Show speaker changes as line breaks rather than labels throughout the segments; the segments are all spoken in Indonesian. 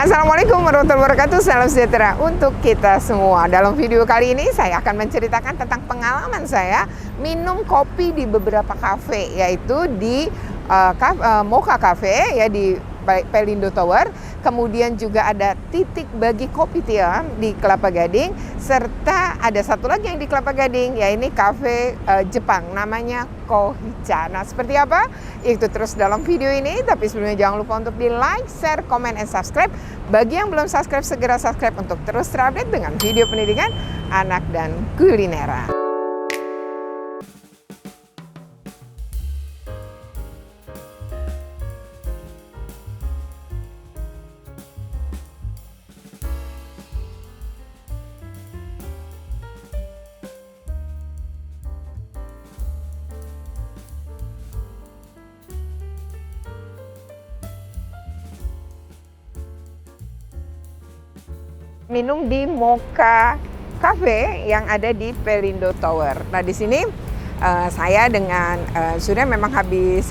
Assalamualaikum warahmatullahi wabarakatuh. Salam sejahtera untuk kita semua. Dalam video kali ini saya akan menceritakan tentang pengalaman saya minum kopi di beberapa kafe, yaitu di Mocha Cafe ya di Pelindo Tower. Kemudian juga ada Titik Bagi Kopi Tiam di Kelapa Gading, serta ada satu lagi yang di Kelapa Gading, ya ini kafe Jepang namanya Kohicha. Nah, seperti apa? Itu terus dalam video ini. Tapi sebelumnya jangan lupa untuk di like, share, comment, and subscribe. Bagi yang belum subscribe, segera subscribe untuk terus terupdate dengan video pendidikan anak dan kulineran. Minum di Mocha Cafe yang ada di Pelindo Tower. Nah, di sini saya dengan sudah memang habis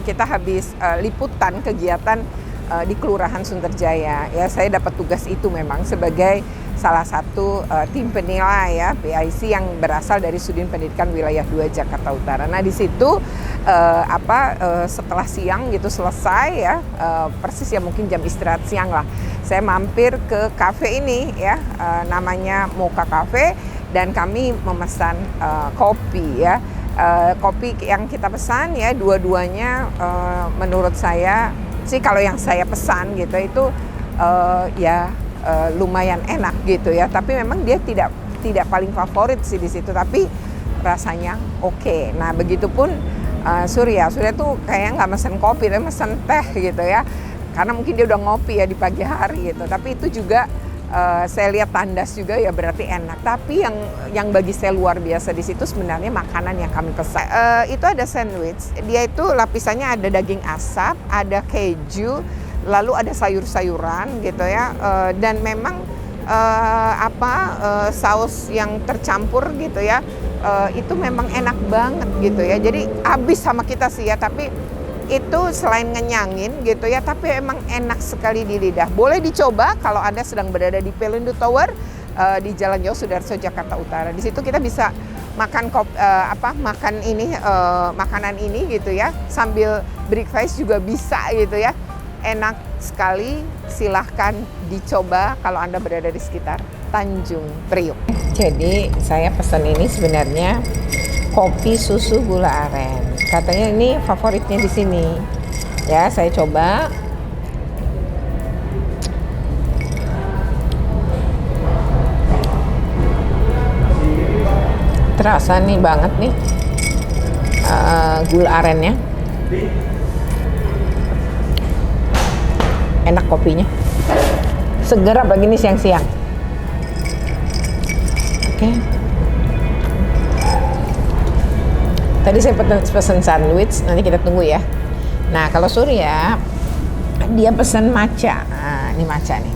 kita habis liputan kegiatan di Kelurahan Sunterjaya. Ya, saya dapat tugas itu memang sebagai salah satu tim penilai ya PIC yang berasal dari Sudin Pendidikan Wilayah 2 Jakarta Utara. Nah, di situ setelah siang gitu selesai ya, persis ya mungkin jam istirahat siang lah, saya mampir ke kafe ini ya, namanya Mocha Cafe, dan kami memesan kopi ya. Kopi yang kita pesan ya dua-duanya menurut saya sih, kalau yang saya pesan gitu itu lumayan enak gitu ya. Tapi memang dia tidak paling favorit sih di situ, tapi rasanya oke. Nah, begitupun Surya tuh kayaknya nggak mesen kopi, tapi mesen teh gitu ya. Karena mungkin dia udah ngopi ya di pagi hari gitu. Tapi itu juga saya lihat tandas juga ya, berarti enak. Tapi yang bagi saya luar biasa di situ sebenarnya makanan yang kami pesan. Itu ada sandwich. Dia itu lapisannya ada daging asap, ada keju, lalu ada sayur-sayuran gitu ya. Dan memang saus yang tercampur gitu ya. Itu memang enak banget gitu ya. Jadi habis sama kita sih ya, tapi itu selain ngenyangin gitu ya, tapi emang enak sekali di lidah. Boleh dicoba kalau Anda sedang berada di Pelindo Tower di Jalan Jauh Sudarso, Jakarta Utara. Di situ kita bisa makan makanan ini gitu ya, sambil breakfast juga bisa gitu ya. Enak sekali, silahkan dicoba kalau Anda berada di sekitar Tanjung Priok. Jadi saya pesan ini sebenarnya kopi susu gula aren. Katanya ini favoritnya di sini. Ya, saya coba. Terasa nih banget nih gula arennya. Enak kopinya. Seger apalagi ini siang-siang. Oke. Tadi saya pesan sandwich, nanti kita tunggu ya. Nah, kalau Surya dia pesan matcha. Nah, ini matcha nih.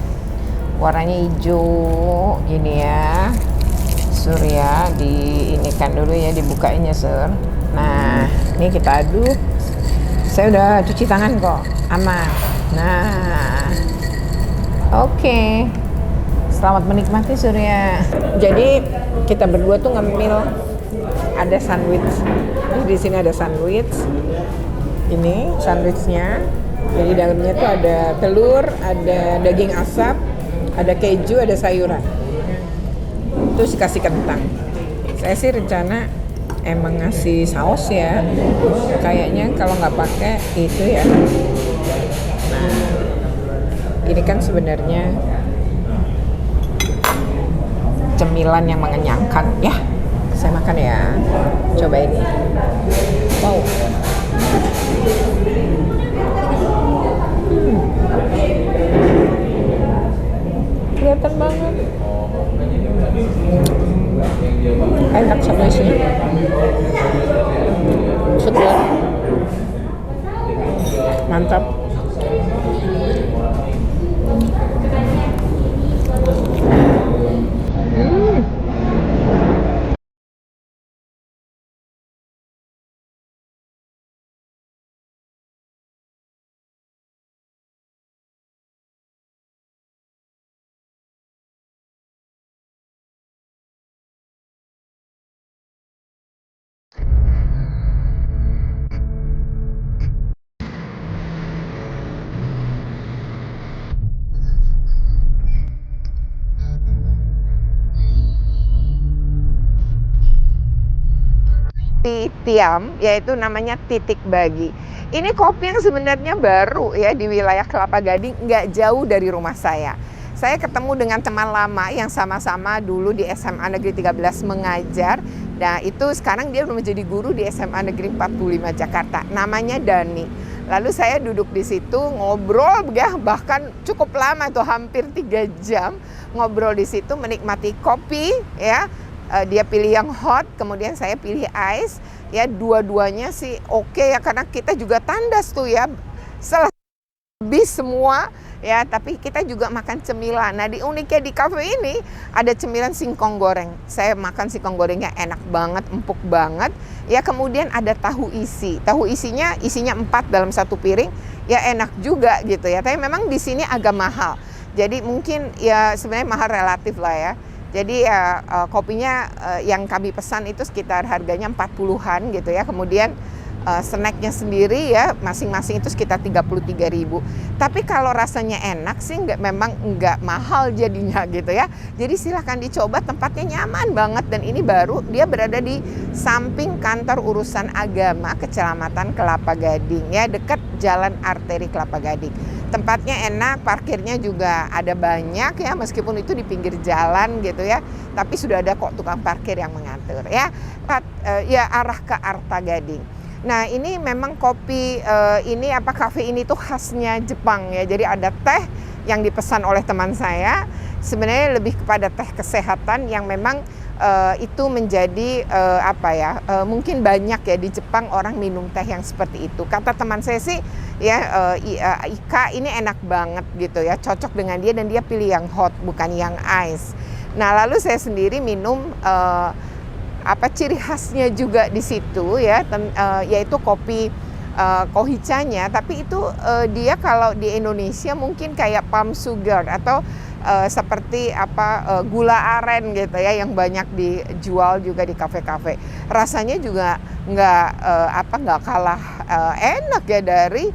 Warnanya hijau gini ya. Surya diinikan dulu ya, dibukain ya, Sur. Nah, ini kita aduk. Saya udah cuci tangan kok, aman. Nah, oke. Selamat menikmati, Surya. Jadi kita berdua tuh ngemil, ada sandwich. Di sini ada sandwich. Ini sandwichnya. Jadi dalamnya tuh ada telur, ada daging asap, ada keju, ada sayuran. Terus dikasih kentang. Saya sih rencana emang ngasih saus ya. Kayaknya kalau nggak pakai itu ya. Nah, ini kan sebenarnya cemilan yang mengenyangkan ya. Saya makan ya. Coba ini. Wow. Kelihatan banget. Enak sama isinya. Segar. Mantap. kopi Tiam, yaitu namanya Titik Bagi. Ini kopi yang sebenarnya baru ya di wilayah Kelapa Gading, nggak jauh dari rumah saya. Saya ketemu dengan teman lama yang sama-sama dulu di SMA Negeri 13 mengajar. Nah itu sekarang dia udah menjadi guru di SMA Negeri 45 Jakarta. Namanya Dani. Lalu saya duduk di situ ngobrol ya, bahkan cukup lama tuh, hampir 3 jam ngobrol di situ menikmati kopi ya. Dia pilih yang hot, kemudian saya pilih ice. Ya dua-duanya sih oke ya, karena kita juga tandas tuh ya. Habis semua ya, tapi kita juga makan cemilan. Nah di uniknya di cafe ini ada cemilan singkong goreng. Saya makan singkong gorengnya enak banget, empuk banget. Ya kemudian ada tahu isi. Tahu isinya 4 dalam satu piring. Ya enak juga gitu ya. Tapi memang di sini agak mahal. Jadi mungkin ya sebenarnya mahal relatif lah ya. Jadi ya kopinya yang kami pesan itu sekitar harganya 40-an gitu ya. Kemudian snacknya sendiri ya masing-masing itu sekitar 33.000. Tapi kalau rasanya enak sih memang nggak mahal jadinya gitu ya. Jadi silahkan dicoba, tempatnya nyaman banget dan ini baru, dia berada di samping kantor urusan agama Kecamatan Kelapa Gading ya, dekat Jalan Arteri Kelapa Gading. Tempatnya enak, parkirnya juga ada banyak ya, meskipun itu di pinggir jalan gitu ya. Tapi sudah ada kok tukang parkir yang mengatur ya. Ya arah ke Arta Gading. Nah ini memang kopi kafe ini tuh khasnya Jepang ya. Jadi ada teh yang dipesan oleh teman saya. Sebenarnya lebih kepada teh kesehatan yang memang itu menjadi mungkin banyak ya di Jepang orang minum teh yang seperti itu. Kata teman saya sih ya Ika ini enak banget gitu ya, cocok dengan dia dan dia pilih yang hot bukan yang ice. Nah lalu saya sendiri minum ciri khasnya juga di situ ya, yaitu kopi Kohicanya, tapi itu dia kalau di Indonesia mungkin kayak palm sugar atau seperti gula aren gitu ya, yang banyak dijual juga di kafe-kafe. Rasanya juga nggak kalah enak ya dari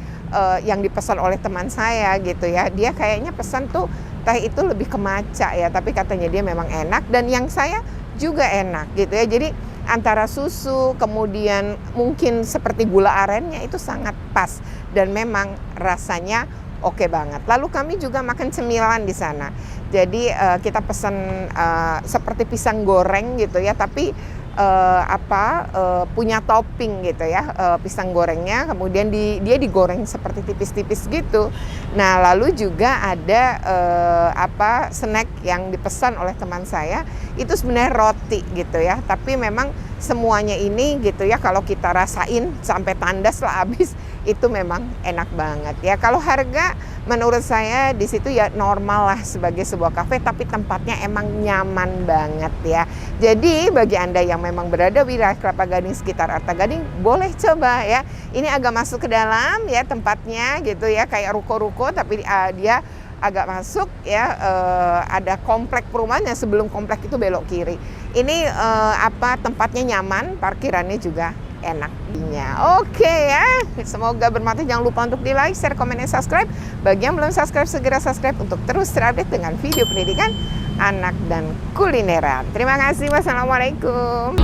yang dipesan oleh teman saya gitu ya. Dia kayaknya pesan tuh teh itu lebih ke matcha ya, tapi katanya dia memang enak dan yang saya juga enak gitu ya. Jadi antara susu kemudian mungkin seperti gula arennya itu sangat pas dan memang rasanya oke banget. Lalu kami juga makan cemilan di sana. Jadi kita pesan seperti pisang goreng gitu ya, tapi punya topping gitu ya, pisang gorengnya, kemudian dia digoreng seperti tipis-tipis gitu. Nah lalu juga ada snack yang dipesan oleh teman saya itu sebenarnya roti gitu ya, tapi memang semuanya ini gitu ya kalau kita rasain sampai tandas lah habis, itu memang enak banget ya. Kalau harga menurut saya di situ ya normal lah sebagai sebuah kafe, tapi tempatnya emang nyaman banget ya. Jadi bagi Anda yang memang berada di wilayah Kelapa Gading sekitar Arta Gading, boleh coba ya. Ini agak masuk ke dalam ya tempatnya gitu ya, kayak ruko-ruko tapi dia agak masuk ya, ada komplek perumahannya, sebelum komplek itu belok kiri. Ini tempatnya nyaman, parkirannya juga enaknya. Oke ya, semoga bermanfaat. Jangan lupa untuk di like, share, komen, dan subscribe. Bagi yang belum subscribe, segera subscribe untuk terus terupdate dengan video pendidikan anak dan kulineran. Terima kasih. Wassalamualaikum.